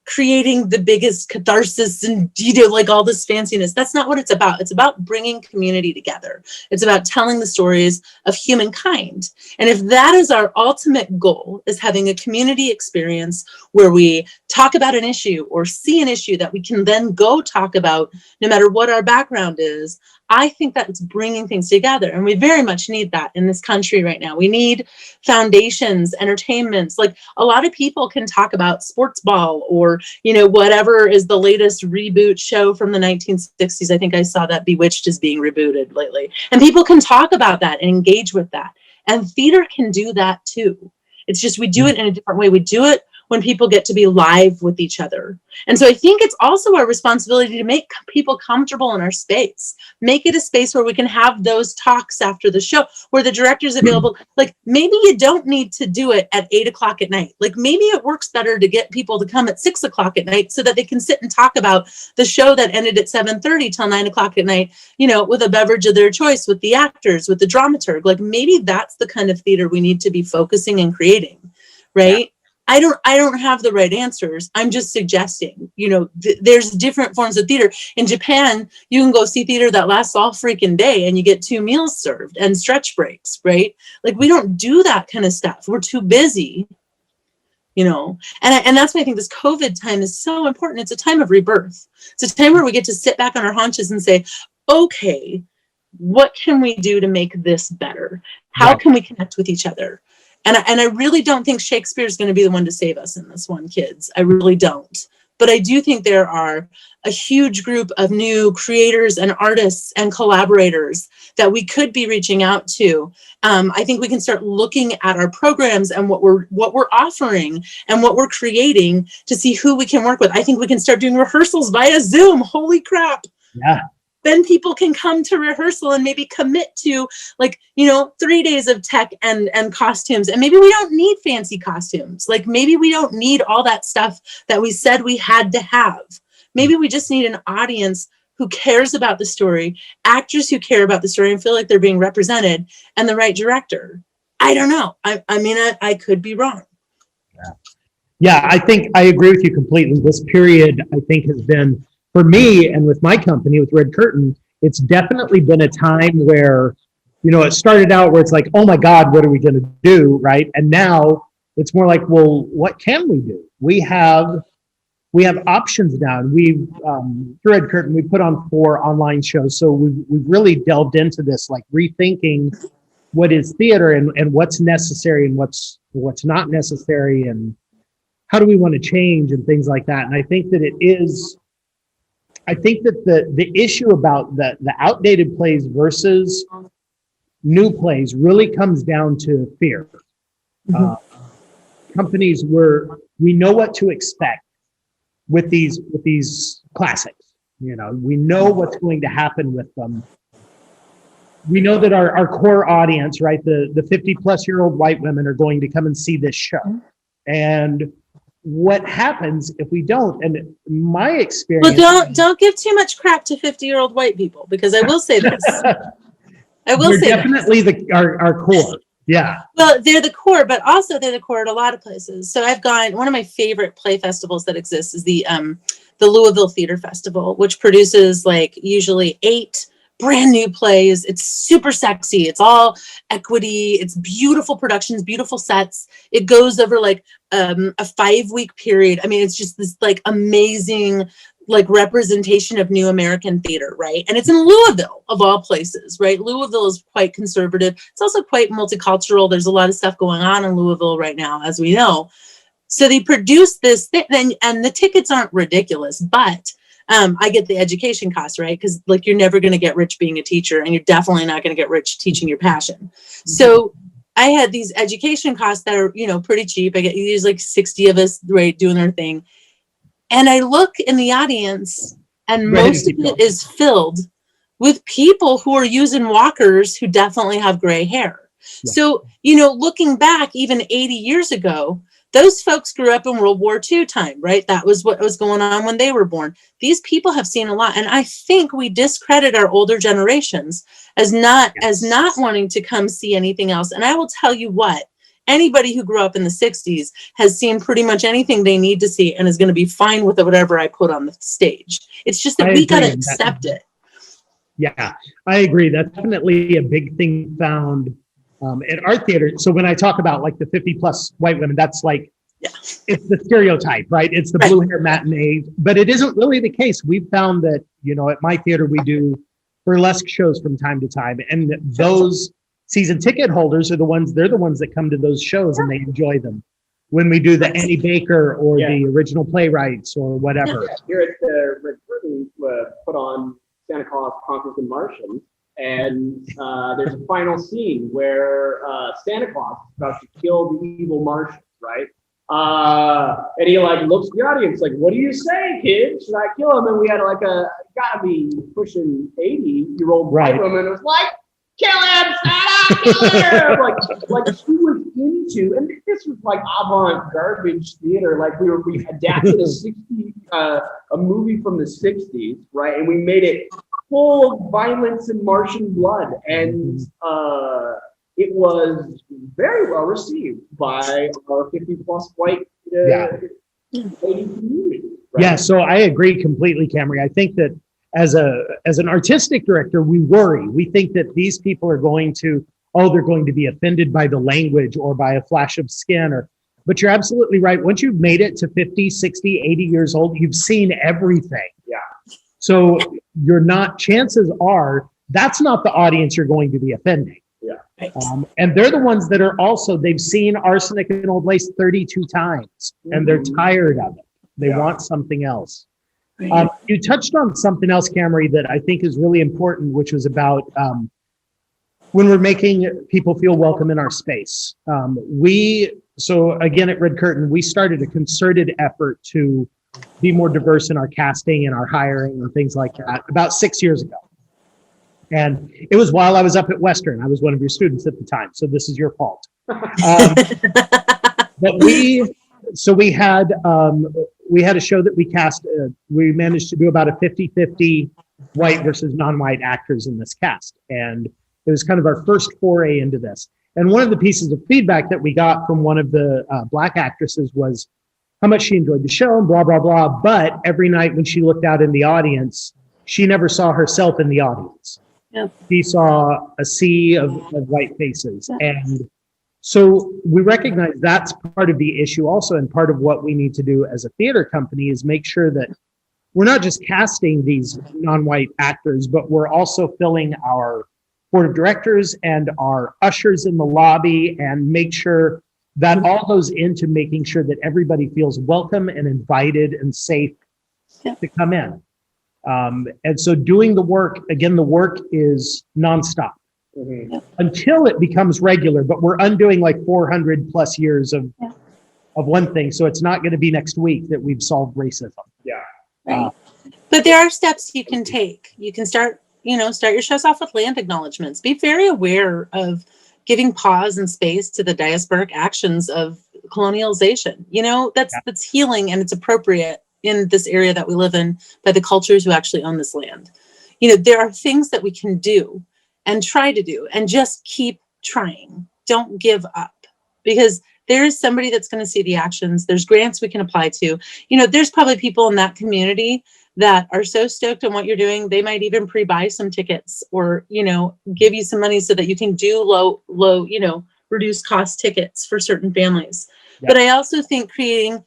creating the biggest catharsis and like all this fanciness. That's not what it's about. It's about bringing community together. It's about telling the stories of humankind. And if that is our ultimate goal, is having a community experience where we talk about an issue or see an issue that we can then go talk about no matter what our background is, I think that it's bringing things together. And we very much need that in this country right now. We need foundations, entertainments. Like a lot of people can talk about sports ball or, whatever is the latest reboot show from the 1960s. I think I saw that Bewitched is being rebooted lately. And people can talk about that and engage with that. And theater can do that too. It's just we do it in a different way. We do it when people get to be live with each other. And so I think it's also our responsibility to make people comfortable in our space. Make it a space where we can have those talks after the show, where the director's available. Like maybe you don't need to do it at 8:00 at night. Like maybe it works better to get people to come at 6:00 at night so that they can sit and talk about the show that ended at 7:30 till 9:00 at night, with a beverage of their choice, with the actors, with the dramaturg. Like maybe that's the kind of theater we need to be focusing and creating, right? Yeah. I don't have the right answers. I'm just suggesting, there's different forms of theater. In Japan, you can go see theater that lasts all freaking day and you get 2 meals served and stretch breaks, right? Like we don't do that kind of stuff. We're too busy, and that's why I think this COVID time is so important. It's a time of rebirth. It's a time where we get to sit back on our haunches and say, okay, what can we do to make this better? How can we connect with each other? And I really don't think Shakespeare is going to be the one to save us in this one, kids. I really don't. But I do think there are a huge group of new creators and artists and collaborators that we could be reaching out to. I think we can start looking at our programs and what we're offering and what we're creating to see who we can work with. I think we can start doing rehearsals via Zoom. Holy crap.
Yeah.
Then people can come to rehearsal and maybe commit to 3 days of tech and costumes. And maybe we don't need fancy costumes. Like maybe we don't need all that stuff that we said we had to have. Maybe we just need an audience who cares about the story, actors who care about the story and feel like they're being represented, and the right director. I don't know. I could be wrong.
Yeah, I think I agree with you completely. This period, I think, has been, for me and with my company, with Red Curtain, it's definitely been a time where, it started out where it's like, oh my God, what are we going to do, right? And now it's more like, well, what can we do? We have options now. And we've, through Red Curtain, we put on 4 online shows. So we've really delved into this, like rethinking what is theater and what's necessary and what's not necessary, and how do we want to change and things like that. And I think that the issue about the outdated plays versus new plays really comes down to fear. Mm-hmm. Companies we know what to expect with these classics. We know what's going to happen with them. We know that our core audience, right, the 50-plus-year-old white women are going to come and see this show. And what happens if we don't? And my experience.
Well, don't give too much crap to 50-year-old white people, because I will say this.
They're definitely our core. Yeah.
Well, they're the core, but also they're the core at a lot of places. So I've gone, one of my favorite play festivals that exists is the Louisville Theater Festival, which produces usually 8 brand new plays. It's super sexy. It's all equity. It's beautiful productions, beautiful sets. It goes over a 5-week period. I mean, it's just this amazing representation of new American theater, right? And it's in Louisville, of all places, right? Louisville is quite conservative. It's also quite multicultural. There's a lot of stuff going on in Louisville right now, as we know. So they produce this thing, and the tickets aren't ridiculous, but I get the education cost, right? Because you're never going to get rich being a teacher, and you're definitely not going to get rich teaching your passion. So I had these education costs that are, pretty cheap. I get there's 60 of us, right, doing their thing. And I look in the audience, and most of it is filled with people who are using walkers who definitely have gray hair. Yeah. So, looking back even 80 years ago, those folks grew up in World War II time, right? That was what was going on when they were born. These people have seen a lot. And I think we discredit our older generations as not wanting to come see anything else. And I will tell you what, anybody who grew up in the 60s has seen pretty much anything they need to see and is going to be fine with whatever I put on the stage. It's just that we got to accept it.
Yeah, I agree. That's definitely a big thing found at our theater. So when I talk about the 50-plus white women, that's it's the stereotype, right? It's the blue hair matinee, but it isn't really the case. We've found that, at my theater, we do burlesque shows from time to time, and those season ticket holders are the ones that come to those shows and they enjoy them. When we do the Annie Baker or the original playwrights or whatever.
Here at the Red Curtain, put on Santa Claus Conquers the Martians, and there's a final scene where Santa Claus is about to kill the evil Martians, right? And he looks at the audience what do you say, kids? Should I kill him? And we had gotta be pushing 80-year-old white woman was kill him, Santa, kill him! She was into, and this was avant garbage theater. We adapted a movie from the 60s, right? And we made it full of violence and Martian blood, and it was very well received by our 50-plus white lady community. Right?
Yeah, so I agree completely, Kamarie. I think that as an artistic director, we worry. We think that these people are going to, they're going to be offended by the language or by a flash of skin. But you're absolutely right. Once you've made it to 50, 60, 80 years old, you've seen everything.
Yeah.
So chances are that's not the audience you're going to be offending.
Yeah.
And they're the ones that are also, they've seen Arsenic and Old Lace 32 times and they're tired of it. They want something else.
Right.
You touched on something else, Kamarie, that I think is really important, which was about when we're making people feel welcome in our space. So again, at Red Curtain, we started a concerted effort to be more diverse in our casting and our hiring and things like that about 6 years ago. And it was while I was up at Western. I was one of your students at the time, so this is your fault. But we had a show that we cast. We managed to do about a 50-50 white versus non-white actors in this cast. And it was kind of our first foray into this. And one of the pieces of feedback that we got from one of the Black actresses was how much she enjoyed the show and blah, blah, blah. But every night when she looked out in the audience, she never saw herself in the audience.
Yep.
She saw a sea of white faces. And so we recognize that's part of the issue also, and part of what we need to do as a theater company is make sure that we're not just casting these non-white actors, but we're also filling our board of directors and our ushers in the lobby, and make sure that all goes into making sure that everybody feels welcome and invited and safe to come in. And so doing the work, again, the work is nonstop until it becomes regular, but we're undoing like 400 plus years of one thing. So it's not going to be next week that we've solved racism.
Yeah.
Right. But there are steps you can take. You can start your shows off with land acknowledgments. Be very aware of giving pause and space to the diasporic actions of colonialization. That's healing, and it's appropriate in this area that we live in by the cultures who actually own this land. There are things that we can do and try to do, and just keep trying. Don't give up, because there is somebody that's going to see the actions. There's grants we can apply to. There's probably people in that community that are so stoked on what you're doing, they might even pre-buy some tickets, or, give you some money so that you can do low, reduced cost tickets for certain families. Yeah. But I also think creating,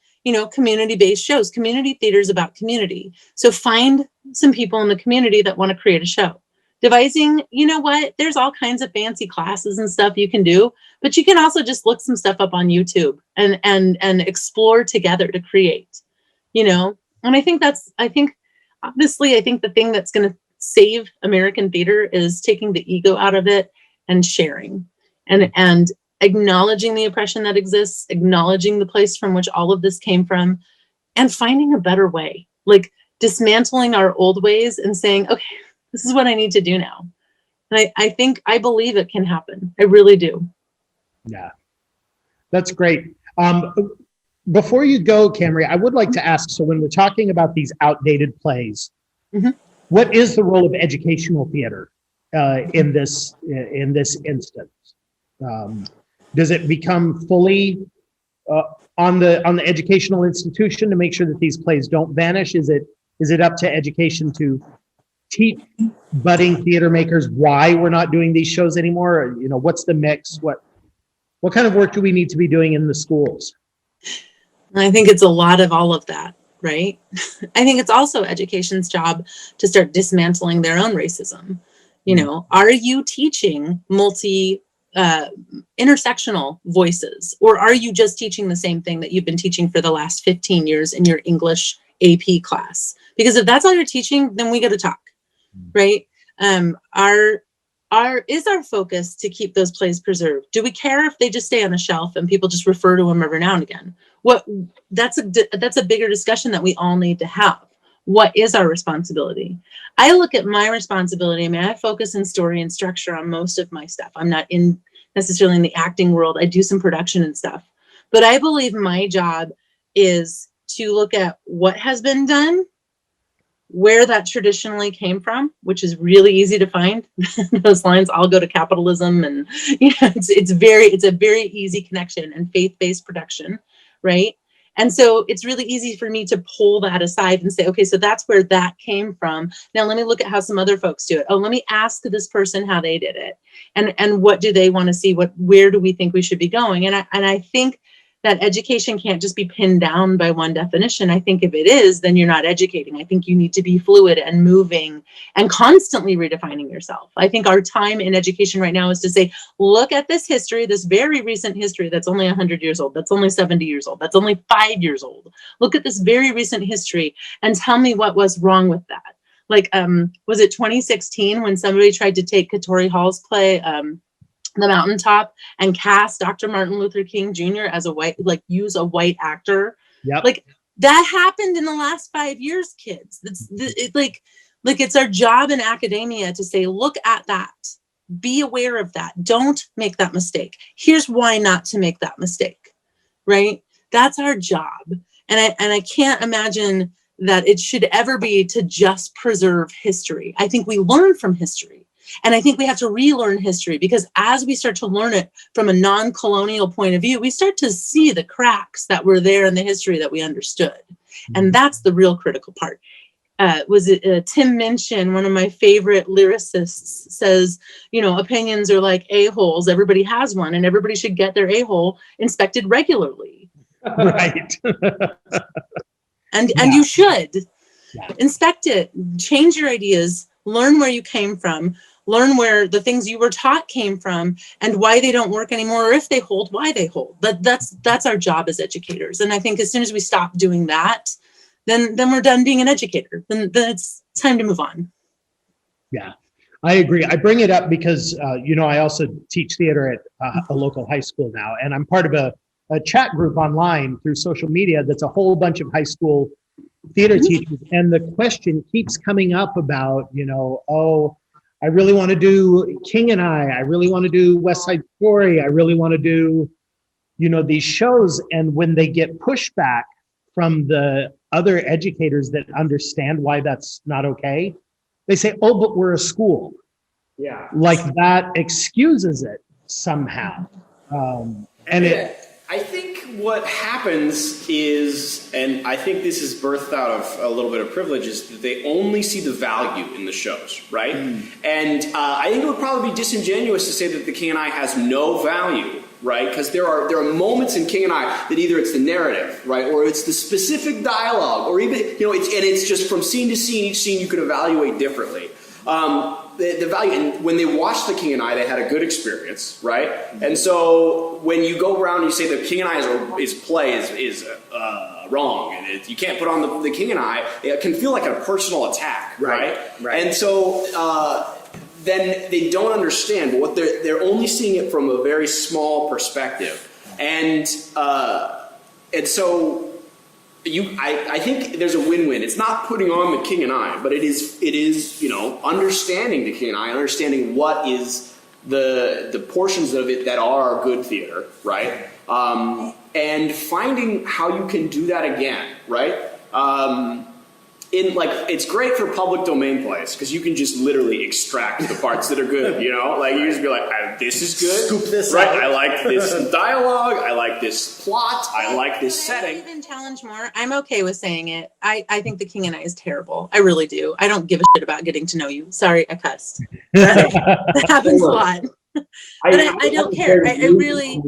community-based shows, community theater is about community. So find some people in the community that want to create a show. Devising, there's all kinds of fancy classes and stuff you can do, but you can also just look some stuff up on YouTube and explore together to create, And I think honestly, the thing that's going to save American theater is taking the ego out of it and sharing and acknowledging the oppression that exists, acknowledging the place from which all of this came from, and finding a better way, like dismantling our old ways and saying, okay, this is what I need to do now. And I believe it can happen. I really do.
Yeah, that's great. Before you go, Kamarie, I would like to ask, so when we're talking about these outdated plays, what is the role of educational theater in this instance? Does it become fully on the educational institution to make sure that these plays don't vanish? Is it up to education to teach budding theater makers why we're not doing these shows anymore? Or, what's the mix? What kind of work do we need to be doing in the schools?
I think it's a lot of all of that, right? I think it's also education's job to start dismantling their own racism. Are you teaching intersectional voices, or are you just teaching the same thing that you've been teaching for the last 15 years in your English AP class? Because if that's all you're teaching, then we got to talk, right? Is our focus to keep those plays preserved? Do we care if they just stay on a shelf and people just refer to them every now and again? That's a bigger discussion that we all need to have. What is our responsibility? I look at my responsibility. I focus in story and structure on most of my stuff. I'm not necessarily in the acting world. I do some production and stuff, but I believe my job is to look at what has been done, where that traditionally came from, which is really easy to find. Those lines all go to capitalism, and it's a very easy connection, and faith-based production, right? And so it's really easy for me to pull that aside and say, okay, so that's where that came from. Now let me look at how some other folks do it. Oh, let me ask this person how they did it, and what do they want to see? Where do we think we should be going? And I think that education can't just be pinned down by one definition. I think if it is, then you're not educating. I think you need to be fluid and moving and constantly redefining yourself. I think our time in education right now is to say, look at this history, this very recent history that's only 100 years old, that's only 70 years old, that's only 5 years old. Look at this very recent history and tell me what was wrong with that. Like, was it 2016 when somebody tried to take Katori Hall's play, The Mountaintop, and cast Dr. Martin Luther King Jr. as a white, like use a white actor?
Yep.
Like that happened in the last 5 years, kids. Like it's our job in academia to say, look at that, be aware of that. Don't make that mistake. Here's why not to make that mistake, right? That's our job. And I can't imagine that it should ever be to just preserve history. I think we learn from history. And I think we have to relearn history, because as we start to learn it from a non-colonial point of view, we start to see the cracks that were there in the history that we understood. And that's the real critical part. Was it Tim Minchin, one of my favorite lyricists, says, you know, opinions are like a-holes. Everybody has one, and everybody should get their a-hole inspected regularly.
Right.
And you should inspect it, change your ideas, learn where you came from, learn where the things you were taught came from and why they don't work anymore, or if they hold, why they hold. That's our job as educators. And I think as soon as we stop doing that, then we're done being an educator. Then it's time to move on.
Yeah, I agree. I bring it up because, I also teach theater at a local high school now, and I'm part of a chat group online through social media that's a whole bunch of high school theater teachers. And the question keeps coming up about, I really want to do King and I really want to do West Side Story. I really want to do, these shows. And when they get pushback from the other educators that understand why that's not okay, they say, oh, but we're a school.
Yeah.
Like that excuses it somehow.
I think what happens is, and I think this is birthed out of a little bit of privilege, is that they only see the value in the shows, right? And I think it would probably be disingenuous to say that the King and I has no value, right? Because there are moments in King and I that either it's the narrative, right, or it's the specific dialogue, or even it's just from scene to scene. Each scene you could evaluate differently. The value, and when they watched The King and I, they had a good experience, right? And so when you go around and you say The King and I is play is wrong, and you can't put on the King and I, it can feel like a personal attack, right? And so then they don't understand, but what they're only seeing it from a very small perspective, and so. I think there's a win-win. It's not putting on The King and I, but it is understanding The King and I, understanding what is the portions of it that are good theater, right? And finding how you can do that again, right? It's great for public domain plays because you can just literally extract the parts that are good, you just be like, this is good,
scoop this
right?
out.
I like this dialogue, I like this plot, I like this setting.
Even challenge more. I'm okay with saying it. I think The King and I is terrible. I really do. I don't give a shit about getting to know you. Sorry, I cussed. That happens a lot. But I don't care. I really,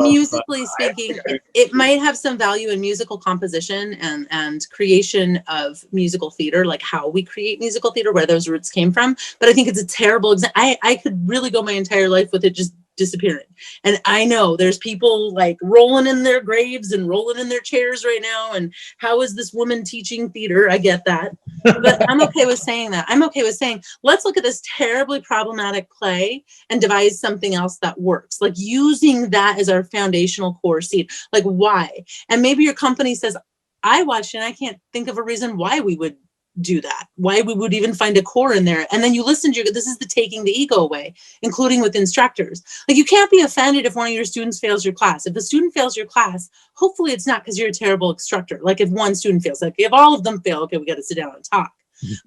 musically speaking, it might have some value in musical composition and creation of musical theater, like how we create musical theater, where those roots came from. But I think it's a terrible example. I could really go my entire life with it just disappearing. And I know there's people like rolling in their graves and rolling in their chairs right now. And how is this woman teaching theater? I get that. But I'm okay with saying that. I'm okay with saying, let's look at this terribly problematic play and devise something else that works. Like using that as our foundational core seed. Like why? And maybe your company says, I watched it and I can't think of a reason why we would do that, why we would even find a core in there. And then you listen to this is the taking the ego away, including with instructors. Like you can't be offended if one of your students fails your class. If a student fails your class, hopefully it's not because you're a terrible instructor. Like if one student fails, like if all of them fail, okay, we got to sit down and talk.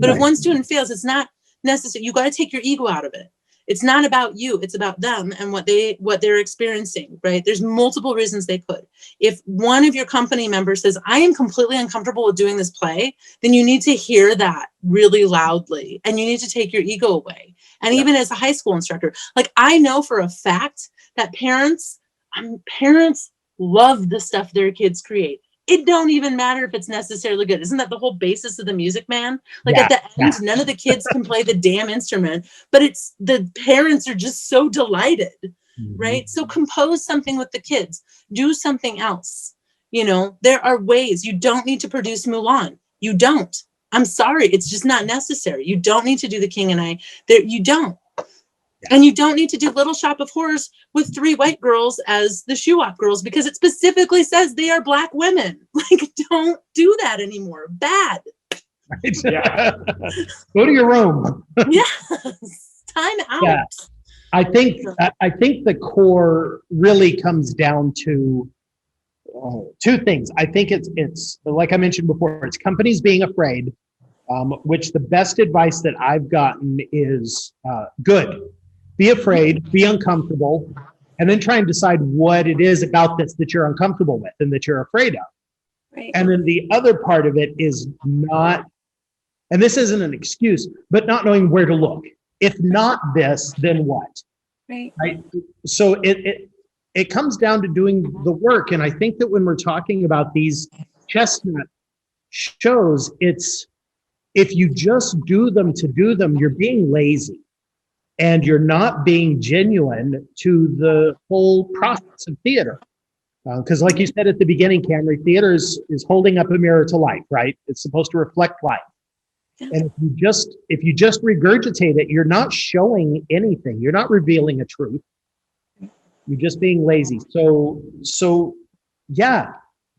But if one student fails, it's not necessary. You got to take your ego out of it. It's not about you. It's about them and what they're experiencing, right? There's multiple reasons they could. If one of your company members says, I am completely uncomfortable with doing this play, then you need to hear that really loudly and you need to take your ego away. And even as a high school instructor, like I know for a fact that parents love the stuff their kids create. It don't even matter if it's necessarily good. Isn't that the whole basis of The Music Man? Like at the end, none of the kids can play the damn instrument, but it's the parents are just so delighted, right? So compose something with the kids, do something else. You know, there are ways. You don't need to produce Mulan. You don't. I'm sorry. It's just not necessary. You don't need to do The King and I. There, you don't. And you don't need to do Little Shop of Horrors with 3 white girls as the Shoo-Wop girls because it specifically says they are Black women. Like, don't do that anymore. Bad.
Right? Yeah. Go to your room.
Yes. Time out.
Yeah. I think the core really comes down to 2 things. I think it's like I mentioned before, it's companies being afraid, which the best advice that I've gotten is good. Be afraid, be uncomfortable, and then try and decide what it is about this that you're uncomfortable with and that you're afraid of.
Right.
And then the other part of it is not, and this isn't an excuse, but not knowing where to look. If not this, then what?
Right.
So it comes down to doing the work. And I think that when we're talking about these chestnut shows, it's if you just do them to do them, you're being lazy. And you're not being genuine to the whole process of theater. Because like you said at the beginning, Kamarie, theater is holding up a mirror to life, right? It's supposed to reflect life. And if you just regurgitate it, you're not showing anything. You're not revealing a truth. You're just being lazy. So yeah,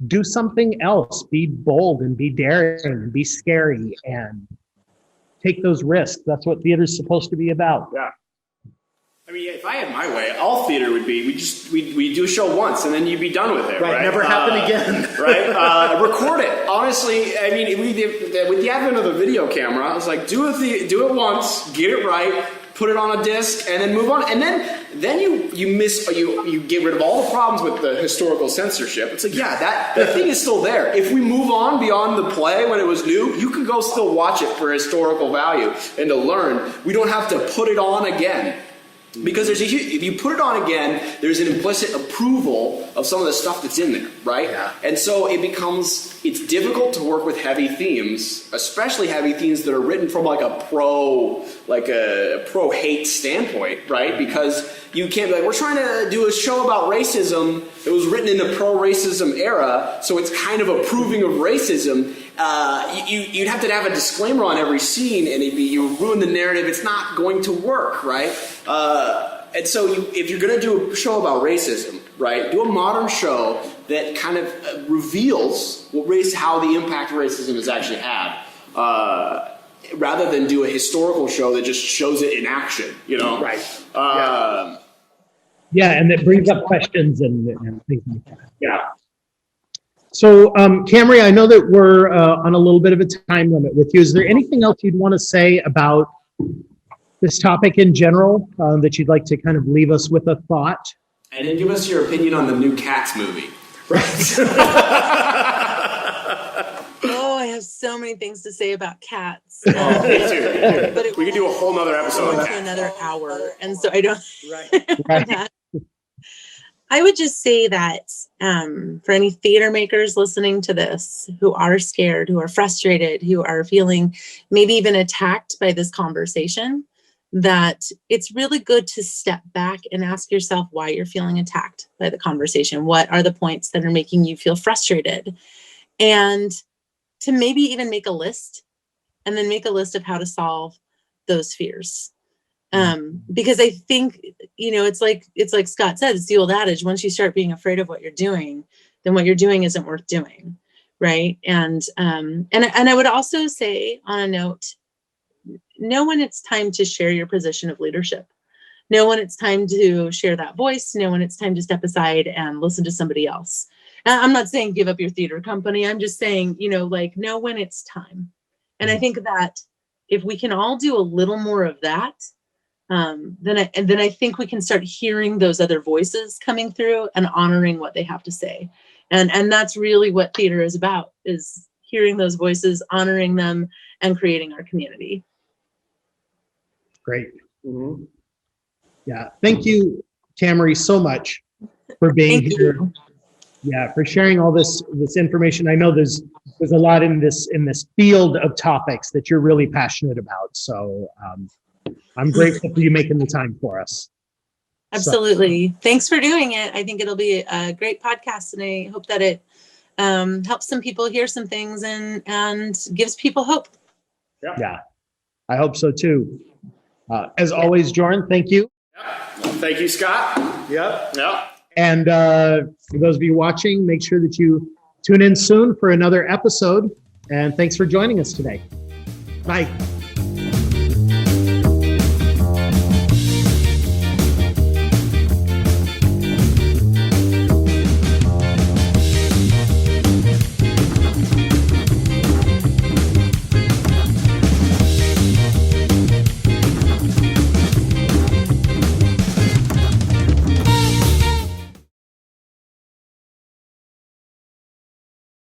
do something else. Be bold and be daring and be scary and take those risks. That's what theater is supposed to be about.
Yeah. I mean, if I had my way, all theater would be, we do a show once and then you'd be done with it, right?
Never happen again.
Right? Record it. Honestly, I mean, with the advent of the video camera, I was like, do it once, get it right, put it on a disc, and then move on. And then you get rid of all the problems with the historical censorship. It's like, yeah, that thing is still there. If we move on beyond the play when it was new, you can go still watch it for historical value and to learn. We don't have to put it on again. Because if you put it on again, there's an implicit approval of some of the stuff that's in there, right? Yeah. And so it's difficult to work with heavy themes, especially heavy themes that are written from like a pro-hate standpoint, right? Because you can't be like, we're trying to do a show about racism that was written in the pro-racism era, so it's kind of approving of racism. You'd have to have a disclaimer on every scene, and you ruin the narrative. It's not going to work, right? And so if you're going to do a show about racism, right, do a modern show that kind of reveals how the impact racism has actually had, rather than do a historical show that just shows it in action, you know?
Right.
Yeah, and it brings up questions and things like that. Yeah. So, Kamarie, I know that we're on a little bit of a time limit with you. Is there anything else you'd want to say about this topic in general that you'd like to kind of leave us with a thought?
And then give us your opinion on the new Cats movie.
Right. Oh, I have so many things to say about cats.
Me too. But we could do a whole nother episode on cats.
Another hour, and so I don't.
Right.
I would just say that for any theater makers listening to this who are scared, who are frustrated, who are feeling maybe even attacked by this conversation, that it's really good to step back and ask yourself why you're feeling attacked by the conversation. What are the points that are making you feel frustrated? And to maybe even make a list, and then make a list of how to solve those fears. Because I think, it's like Scott said, it's the old adage, once you start being afraid of what you're doing, then what you're doing isn't worth doing. Right. And I would also say on a note, know when it's time to share your position of leadership. Know when it's time to share that voice. Know when it's time to step aside and listen to somebody else. And I'm not saying give up your theater company. I'm just saying, know when it's time. And I think that if we can all do a little more of that, then I think we can start hearing those other voices coming through and honoring what they have to say. And that's really what theater is about, is hearing those voices, honoring them, and creating our community.
Great. Mm-hmm. Yeah. Thank you, Kamarie, so much for being here. Yeah, for sharing all this information. I know there's a lot in this field of topics that you're really passionate about. So I'm grateful for you making the time for us.
Absolutely. Thanks for doing it. I think it'll be a great podcast, and I hope that it helps some people hear some things and gives people hope.
Yeah, I hope so too. As always, Joren, thank you.
Thank you, Scott.
Yep.
Yeah.
And for those of you watching, make sure that you tune in soon for another episode. And thanks for joining us today. Bye.